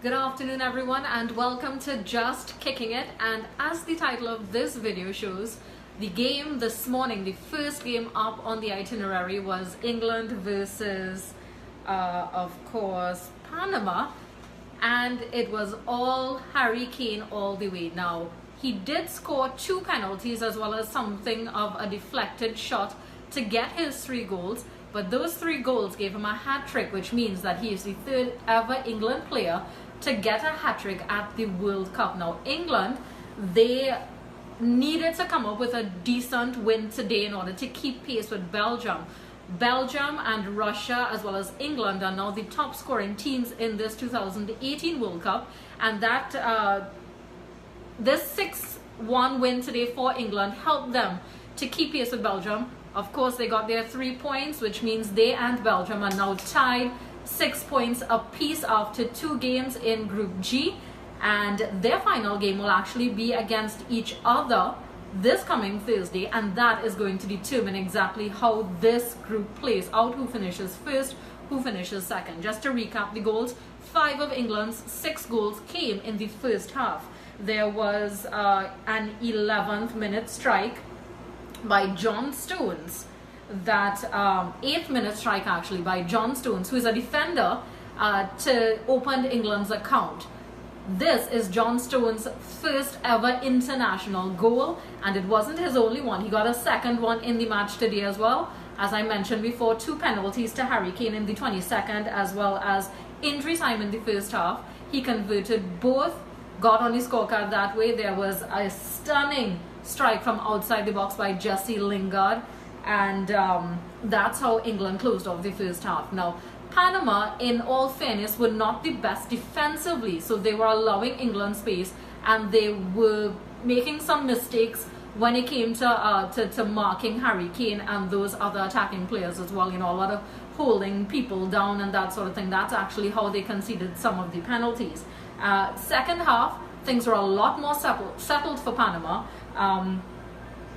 Good afternoon everyone and welcome to Just Kicking It, and as the title of this video shows, the game this morning, the first game up on the itinerary was England versus of course Panama, and it was all Harry Kane all the way. Now he did score 2 penalties as well as something of a deflected shot to get his 3 goals, but those 3 goals gave him a hat-trick, which means that he is the 3rd ever England player to get a hat-trick at the World Cup. Now England, they needed to come up with a decent win today in order to keep pace with Belgium. Belgium and Russia as well as England are now the top scoring teams in this 2018 World Cup, and that this 6-1 win today for England helped them to keep pace with Belgium. Of course, they got their 3 points, which means they and Belgium are now tied 6 points apiece after 2 games in Group G, and their final game will actually be against each other this coming Thursday, and that is going to determine exactly how this group plays out, who finishes first, who finishes second. Just to recap the goals, 5 of England's 6 goals came in the first half. There was an 11th minute strike by John Stones, that 8th minute strike actually by John Stones, who is a defender, to open England's account. This is John Stones' first ever international goal, and it wasn't his only one. He got a second one in the match today as well. As I mentioned before, 2 penalties to Harry Kane in the 22nd as well as injury time in the first half. He converted both, got on the scorecard that way. There was a stunning strike from outside the box by Jesse Lingard, and that's how England closed off the first half. Now Panama, in all fairness, were not the best defensively, so they were allowing England space and they were making some mistakes when it came to marking Harry Kane and those other attacking players as well. You know, a lot of holding people down and that sort of thing. That's actually how they conceded some of the penalties. Second half, things were a lot more settled for Panama.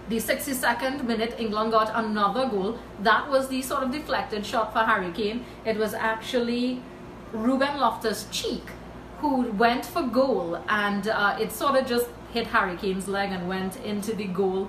The 62nd minute, England got another goal. That was the sort of deflected shot for Harry Kane. It was actually Ruben Loftus-Cheek who went for goal, and it sort of just hit Harry Kane's leg and went into the goal.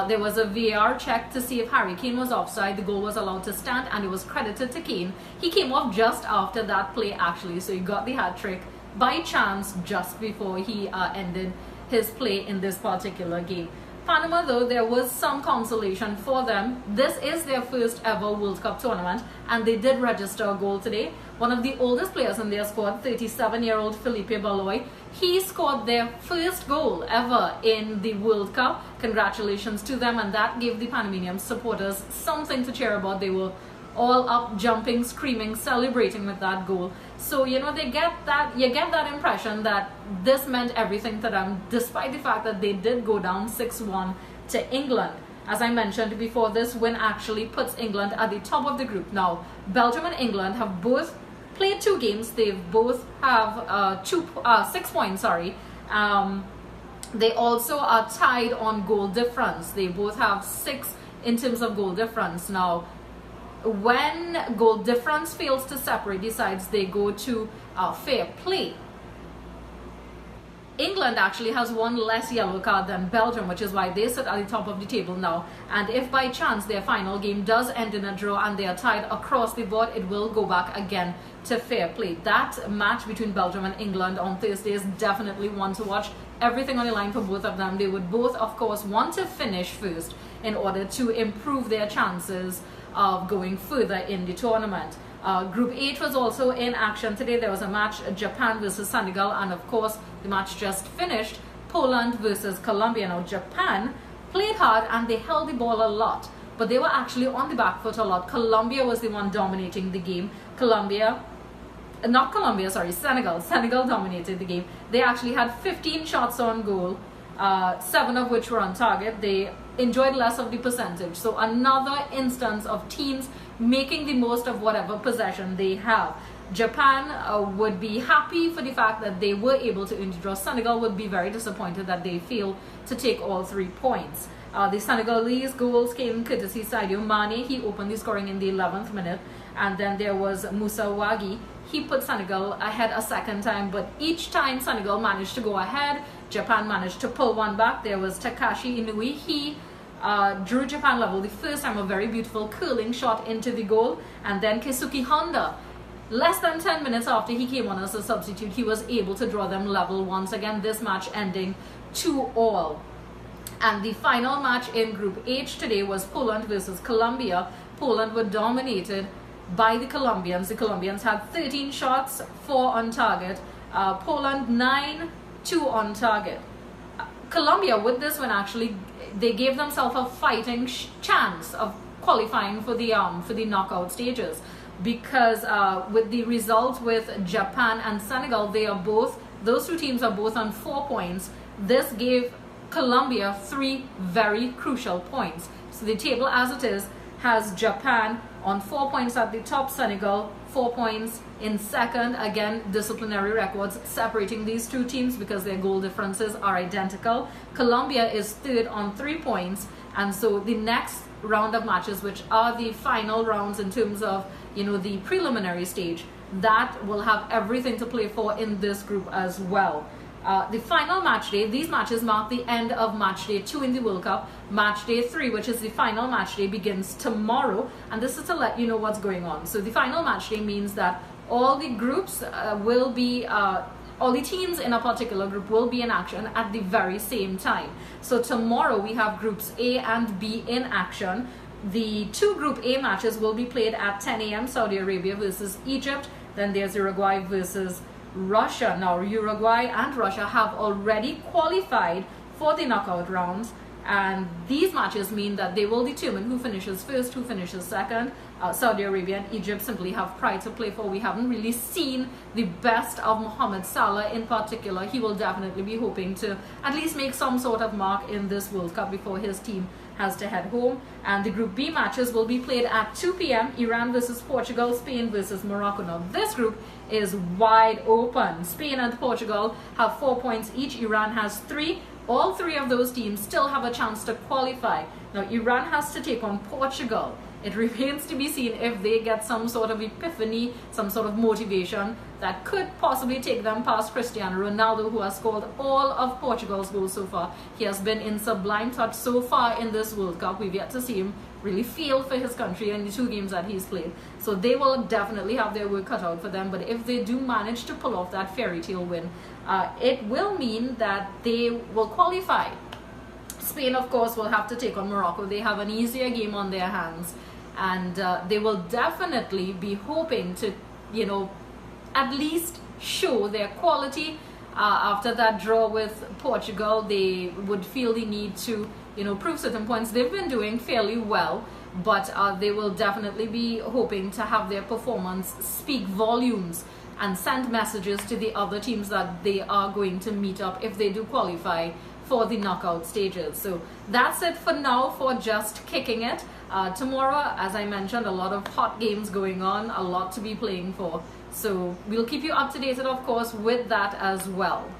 There was a VAR check to see if Harry Kane was offside. The goal was allowed to stand and it was credited to Kane. He came off just after that play actually, so he got the hat-trick by chance just before he ended his play in this particular game. Panama, though, there was some consolation for them. This is their first ever World Cup tournament, and they did register a goal today. One of the oldest players in their squad, 37-year-old Felipe Baloy, he scored their first goal ever in the World Cup. Congratulations to them, and that gave the Panamanian supporters something to cheer about. They were all up, jumping, screaming, celebrating with that goal. So, you know, you get that impression that this meant everything to them, despite the fact that they did go down 6-1 to England. As I mentioned before, this win actually puts England at the top of the group. Now, Belgium and England have both played 2 games. They both have 6 points, sorry. They also are tied on goal difference. They both have 6 in terms of goal difference. Now, when goal difference fails to separate the sides, they go to fair play. England actually has 1 less yellow card than Belgium, which is why they sit at the top of the table now. And if by chance their final game does end in a draw and they are tied across the board, it will go back again to fair play. That match between Belgium and England on Thursday is definitely one to watch. Everything on the line for both of them. They would both, of course, want to finish first in order to improve their chances of going further in the tournament. Group H was also in action today. There was a match, Japan versus Senegal, and of course the match just finished, Poland versus Colombia. Now Japan played hard and they held the ball a lot, but they were actually on the back foot a lot. Colombia was the one dominating the game. Senegal dominated the game. They actually had 15 shots on goal, 7 of which were on target. They enjoyed less of the percentage. So another instance of teams making the most of whatever possession they have. Japan would be happy for the fact that they were able to draw. Senegal would be very disappointed that they failed to take all 3 points. The Senegalese goals came courtesy Sadio Mane. He opened the scoring in the 11th minute. and then there was Musa Wagi. He put Senegal ahead a second time, but each time Senegal managed to go ahead, Japan managed to pull one back. There was Takashi Inui. He drew Japan level the first time, a very beautiful curling shot into the goal. And then Keisuke Honda, less than 10 minutes after he came on as a substitute, he was able to draw them level once again, this match ending 2-2. And the final match in Group H today was Poland versus Colombia. Poland were dominated by the Colombians. The Colombians had 13 shots, 4 on target. Poland 9, 2 on target. Colombia, with this one, actually, they gave themselves a fighting chance of qualifying for the knockout stages, because with the result with Japan and Senegal, those two teams are both on 4 points. This gave Colombia 3 very crucial points. So the table as it is has Japan on 4 points at the top, Senegal 4 points in second. Again, disciplinary records separating these two teams because their goal differences are identical. Colombia is third on 3 points, and so the next round of matches, which are the final rounds in terms of, you know, the preliminary stage, that will have everything to play for in this group as well. The final match day, these matches mark the end of match day 2 in the World Cup. Match day 3, which is the final match day, begins tomorrow, and this is to let you know what's going on. So the final match day means that all the groups will be, all the teams in a particular group will be in action at the very same time. So tomorrow we have groups A and B in action. The 2 Group A matches will be played at 10 a.m. Saudi Arabia versus Egypt. Then there's Uruguay versus Russia. Now, Uruguay and Russia have already qualified for the knockout rounds, and these matches mean that they will determine who finishes first, who finishes second. Saudi Arabia and Egypt simply have pride to play for. We haven't really seen the best of Mohamed Salah in particular. He will definitely be hoping to at least make some sort of mark in this World Cup before his team has to head home. And the Group B matches will be played at 2 p.m. Iran versus Portugal, Spain versus Morocco. Now, this group is wide open. Spain and Portugal have 4 points each. Iran has 3. All 3 of those teams still have a chance to qualify. Now, Iran has to take on Portugal. It remains to be seen if they get some sort of epiphany, some sort of motivation that could possibly take them past Cristiano Ronaldo, who has scored all of Portugal's goals so far. He has been in sublime touch so far in this World Cup. We've yet to see him really feel for his country in the 2 games that he's played. So they will definitely have their work cut out for them. But if they do manage to pull off that fairy tale win, it will mean that they will qualify. Spain, of course, will have to take on Morocco. They have an easier game on their hands, and they will definitely be hoping to, you know, at least show their quality. After that draw with Portugal, they would feel the need to, you know, prove certain points. They've been doing fairly well, but they will definitely be hoping to have their performance speak volumes and send messages to the other teams that they are going to meet up if they do qualify for the knockout stages. So that's it for now for Just Kicking It. Tomorrow, as I mentioned, a lot of hot games going on, a lot to be playing for. So we'll keep you up to date, of course, with that as well.